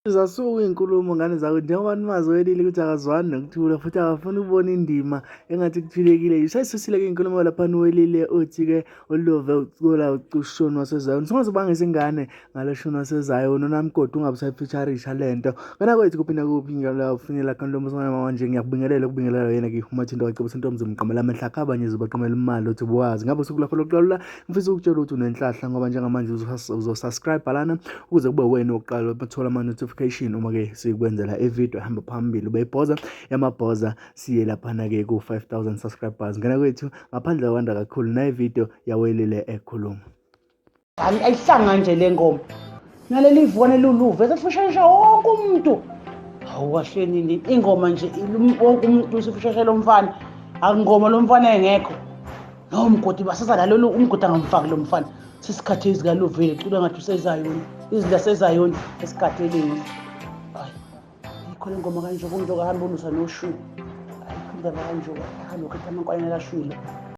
Zasuka iy'nkulumo ngane zakho njengoba nimazi uWelile ukuthi akazwani nokuthula futhi akafuni ukubona indima engathi kuthulekile. Usayisisile-ke iy'nkulumo laphana uWelile uthi-ke uLuve ucula uShoni waseZayoni. Singazobangisa ingane ngalo Shoni waseZayoni uNamgodi ungabe usayifeature-risha le nto. Wena kwethu kuphinda kuphi ngala ufinyelela khona lo msana manje ngiyakubingelela ukubingelela yena-ke uMathinta wacebisa into omzimqamela amehla akho abanye zibaqamela imali uthi buwazi. Ngabe usuku lakho lokuqala ngifisa ukutshela ukuthi unenhlahla ngoba njengamanje uzosubscribe lana ukuze kube wena oqala ukuthola ama-notification uma-ke sikwenzela ividiyo ehamba phambili ubeyibhoza yamabhoza siye laphana-ke ku-5,000 subscribers. Ngena kwethu ngaphandle kwanda kakhulu nayividiyo yaWelile ekhuluma. Ayihlanga nje le ngoma naleli vukane uLuve sefishasha wonke umuntu. Hawu kahle nini ingoma nje wonke umuntu usefishasha lo mfana akungoma lo mfana engekho. No mgodi basasa nalo umgodi angamfaki lo mfana sisikhathi ezikaLuve ecula ngathi usezayoni izindla sezayoni esikhatheleni. Hayi ikhona ingoma kanje kunjoka hamba unusa noshu. Hayi indaba kanje hamba ukhetha amankwane lashwile.